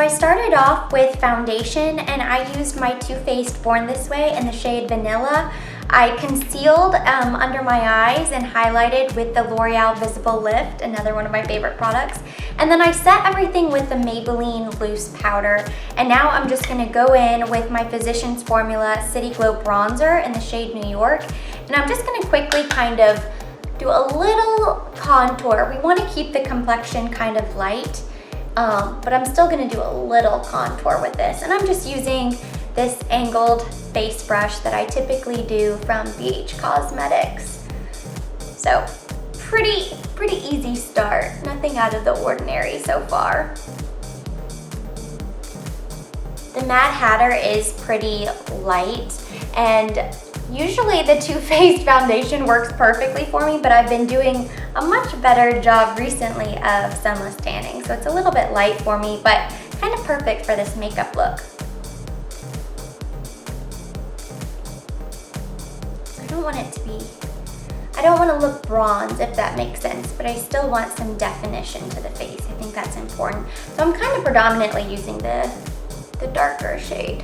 I started off with foundation, and I used my Too Faced Born This Way in the shade Vanilla. I concealed under my eyes and highlighted with the L'Oreal Visible Lift, another one of my favorite products. And then I set everything with the Maybelline Loose Powder. And now I'm just gonna go in with my Physicians Formula City Glow Bronzer in the shade New York. And I'm just gonna quickly kind of do a little contour. We wanna keep the complexion kind of light, but I'm still gonna do a little contour with this. And I'm just using this angled face brush that I typically do from BH Cosmetics. So pretty easy start, nothing out of the ordinary so far. The Mad Hatter is pretty light, and usually the Too Faced foundation works perfectly for me, but I've been doing a much better job recently of sunless tanning, so it's a little bit light for me, but kind of perfect for this makeup look. I don't want to look bronze, if that makes sense, but I still want some definition to the face. I think that's important. So I'm kind of predominantly using the darker shade.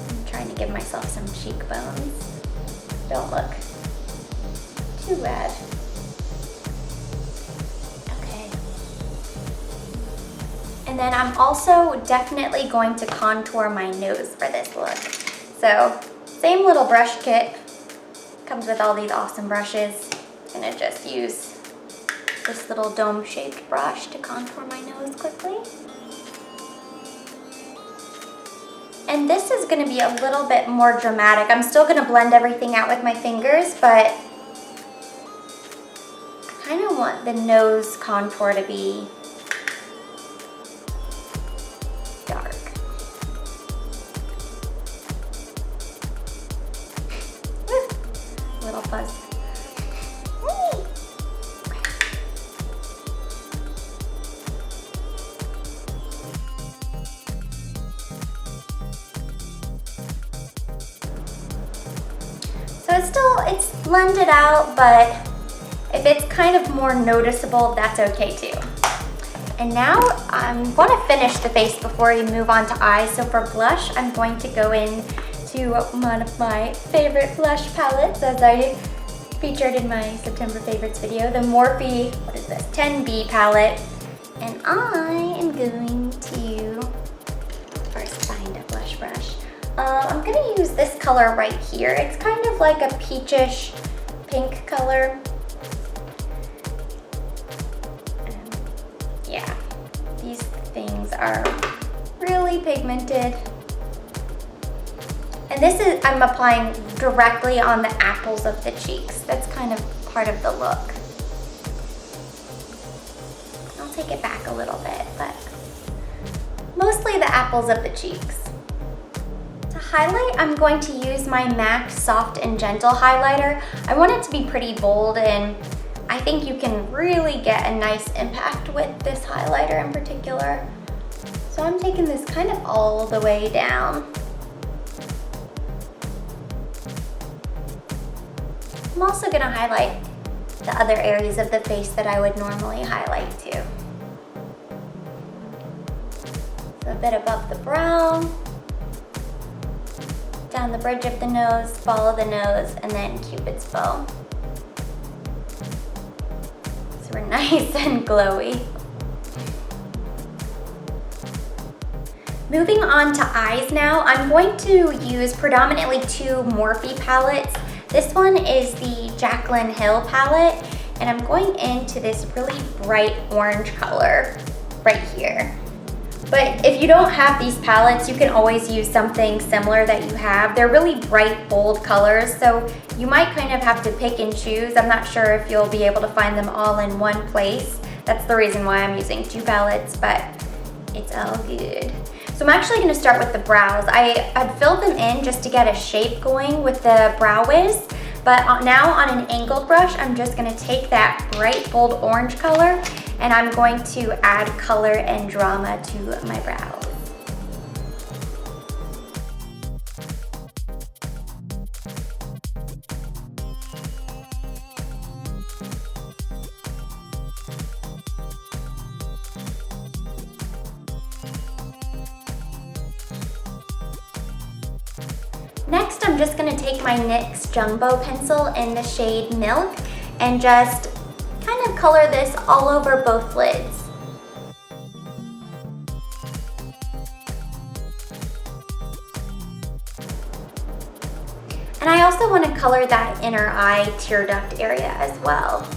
I'm trying to give myself some cheekbones. Don't look too bad. Okay. And then I'm also definitely going to contour my nose for this look. So same little brush kit, comes with all these awesome brushes. I'm gonna just use this little dome-shaped brush to contour my nose quickly. And this is gonna be a little bit more dramatic. I'm still gonna blend everything out with my fingers, but I kind of want the nose contour to be dark. Little fuzz. Okay. So it's blended out, but if it's kind of more noticeable, that's okay too. And now I'm going to finish the face before we move on to eyes. So for blush, I'm going to go in to one of my favorite blush palettes, as I featured in my September favorites video, the Morphe, 10B palette. And I am going to first find a blush brush. I'm gonna use this color right here. It's kind of like a peachish pink color. Yeah, these things are really pigmented. And this is, I'm applying directly on the apples of the cheeks. That's kind of part of the look. I'll take it back a little bit, but mostly the apples of the cheeks. To highlight, I'm going to use my MAC Soft and Gentle highlighter. I want it to be pretty bold, and I think you can really get a nice impact with this highlighter in particular. So I'm taking this kind of all the way down. I'm also gonna highlight the other areas of the face that I would normally highlight too. So a bit above the brow, down the bridge of the nose, follow the nose, and then Cupid's bow. So we're nice and glowy. Moving on to eyes now, I'm going to use predominantly two Morphe palettes. This one is the Jaclyn Hill palette, and I'm going into this really bright orange color right here. But if you don't have these palettes, you can always use something similar that you have. They're really bright, bold colors, so you might kind of have to pick and choose. I'm not sure if you'll be able to find them all in one place. That's the reason why I'm using two palettes, but it's all good. So I'm actually gonna start with the brows. I had filled them in just to get a shape going with the Brow Wiz, but now on an angled brush, I'm just gonna take that bright, bold orange color, and I'm going to add color and drama to my brows. Next, I'm just gonna take my NYX Jumbo pencil in the shade Milk and just kind of color this all over both lids. And I also want to color that inner eye tear duct area as well.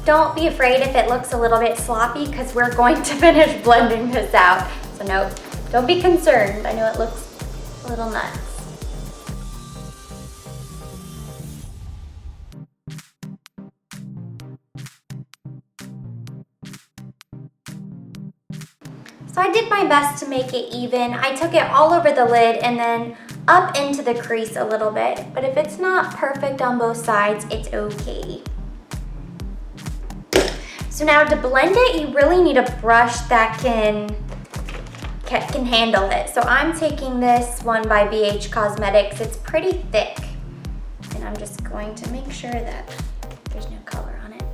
Don't be afraid if it looks a little bit sloppy because we're going to finish blending this out. So no, don't be concerned. I know it looks a little nuts. So I did my best to make it even. I took it all over the lid and then up into the crease a little bit. But if it's not perfect on both sides, it's okay. So now to blend it, you really need a brush that can handle it. So I'm taking this one by BH Cosmetics. It's pretty thick. And I'm just going to make sure that there's no color on it.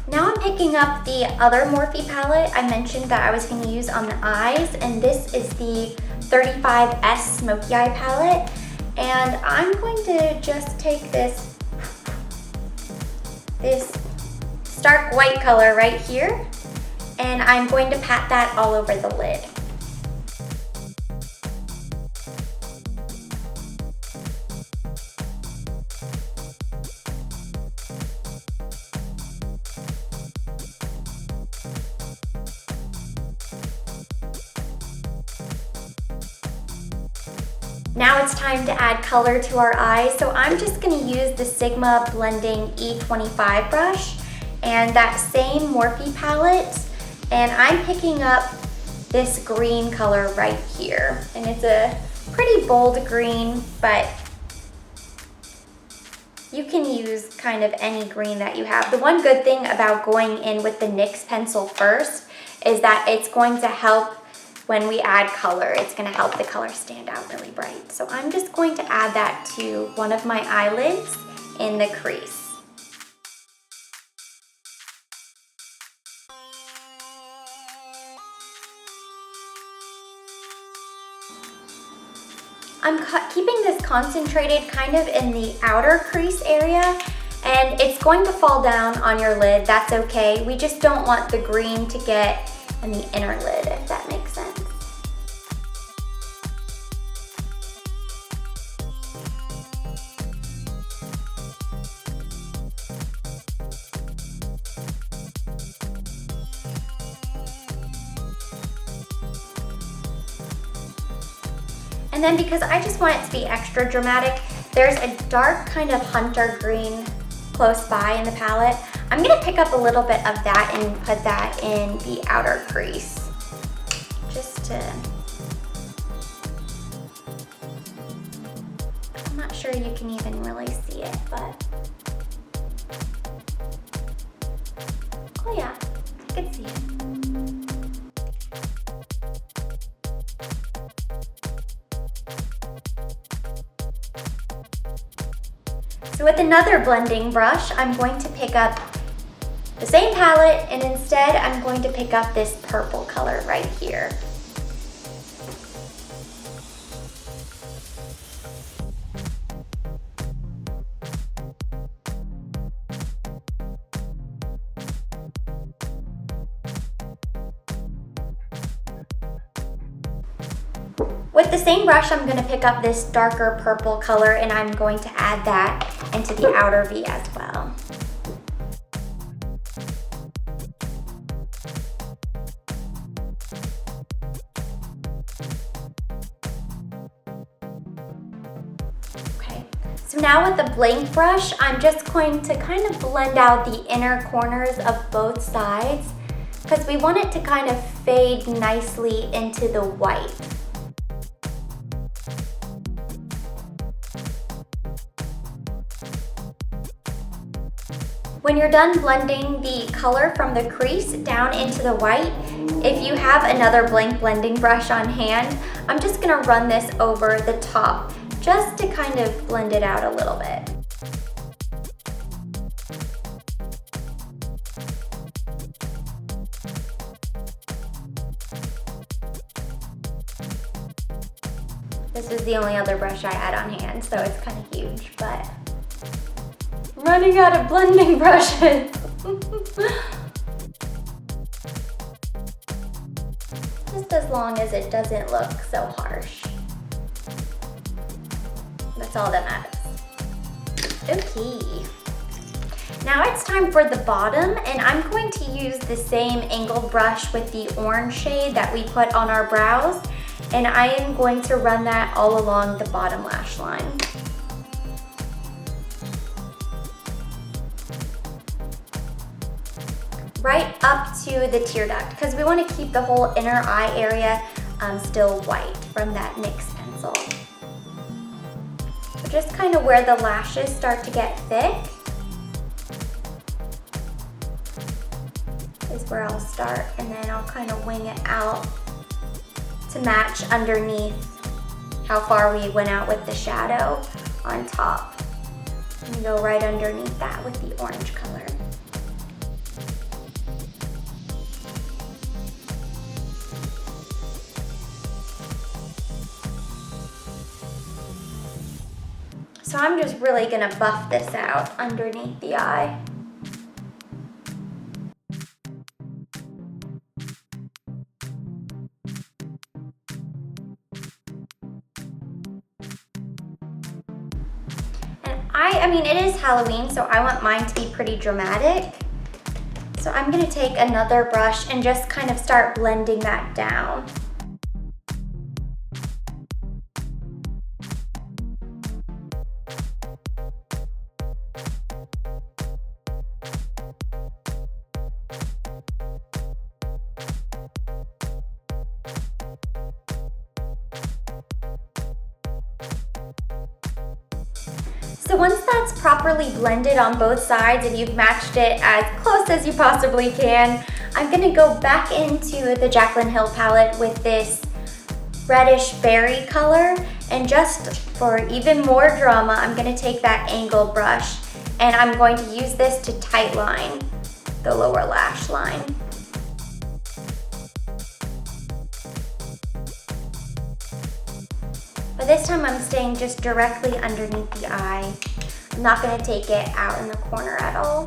Now I'm picking up the other Morphe palette I mentioned that I was going to use on the eyes, and this is the 35S Smoky Eye palette. And I'm going to just take this stark white color right here, and I'm going to pat that all over the lid. Now it's time to add color to our eyes. So I'm just gonna use the Sigma Blending E25 brush and that same Morphe palette. And I'm picking up this green color right here. And it's a pretty bold green, but you can use kind of any green that you have. The one good thing about going in with the NYX pencil first is that it's going to help when we add color. It's going to help the color stand out really bright. So I'm just going to add that to one of my eyelids in the crease. I'm keeping this concentrated kind of in the outer crease area, and it's going to fall down on your lid. That's okay. We just don't want the green to get in the inner lid, if that makes sense. And then because I just want it to be extra dramatic, there's a dark kind of hunter green close by in the palette. I'm gonna pick up a little bit of that and put that in the outer crease. Just to, I'm not sure you can even really see it, but, oh yeah, I can see it. So with another blending brush, I'm going to pick up the same palette, and instead I'm going to pick up this purple color right here. With the same brush, I'm going to pick up this darker purple color, and I'm going to add that into the outer V as well. Okay, so now with the blank brush, I'm just going to kind of blend out the inner corners of both sides because we want it to kind of fade nicely into the white. When you're done blending the color from the crease down into the white, if you have another blank blending brush on hand, I'm just gonna run this over the top just to kind of blend it out a little bit. This was the only other brush I had on hand, so it's kind of huge, but I'm running out of blending brushes. Just as long as it doesn't look so harsh. That's all that matters. Okay. Now it's time for the bottom, and I'm going to use the same angled brush with the orange shade that we put on our brows, and I am going to run that all along the bottom lash line. Right up to the tear duct, because we want to keep the whole inner eye area still white from that NYX pencil. So just kind of where the lashes start to get thick is where I'll start, and then I'll kind of wing it out to match underneath how far we went out with the shadow on top. And go right underneath that with the orange color. So I'm just really gonna buff this out underneath the eye. I mean, it is Halloween, so I want mine to be pretty dramatic. So I'm gonna take another brush and just kind of start blending that down. So once that's properly blended on both sides and you've matched it as close as you possibly can, I'm gonna go back into the Jaclyn Hill palette with this reddish berry color, and just for even more drama, I'm gonna take that angled brush and I'm going to use this to tight line the lower lash line. But this time I'm staying just directly underneath the eye. I'm not going to take it out in the corner at all.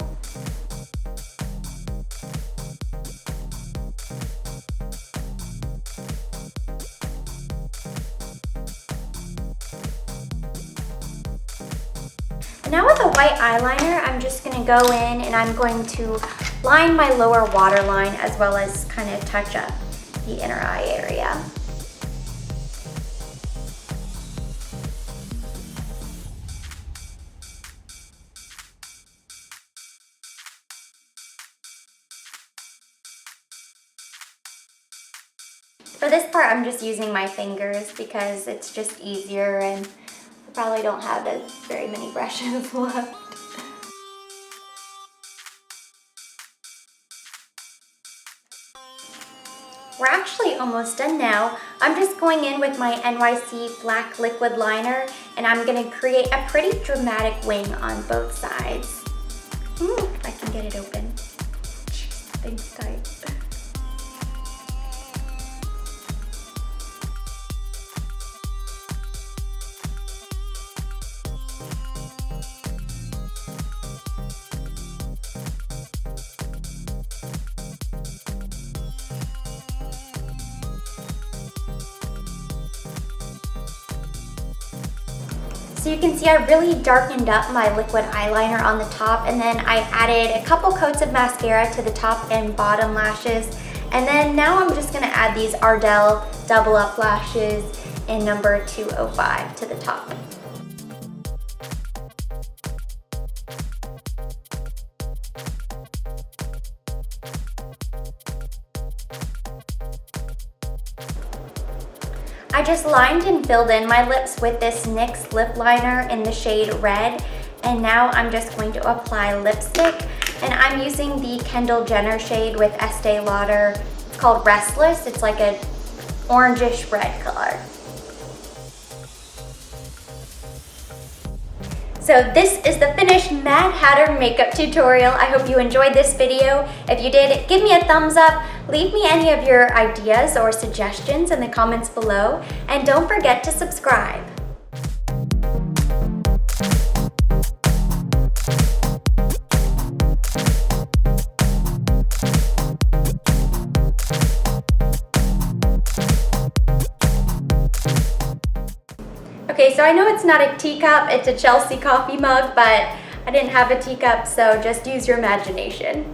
And now with a white eyeliner, I'm just going to go in and I'm going to line my lower waterline as well as kind of touch up the inner eye area. For this part, I'm just using my fingers because it's just easier, and I probably don't have very many brushes left. We're actually almost done now. I'm just going in with my NYC black liquid liner, and I'm gonna create a pretty dramatic wing on both sides. If I can get it open. Jeez, that thing's tight. So you can see I really darkened up my liquid eyeliner on the top, and then I added a couple coats of mascara to the top and bottom lashes. And then now I'm just gonna add these Ardell double up lashes in number 205 to the top. I just lined and filled in my lips with this NYX lip liner in the shade Red, and now I'm just going to apply lipstick. And I'm using the Kendall Jenner shade with Estee Lauder. It's called Restless. It's like an orangish red color. So this is the finished Mad Hatter makeup tutorial. I hope you enjoyed this video. If you did, give me a thumbs up. Leave me any of your ideas or suggestions in the comments below. And don't forget to subscribe. Okay, so I know it's not a teacup, it's a Chelsea coffee mug, but I didn't have a teacup, so just use your imagination.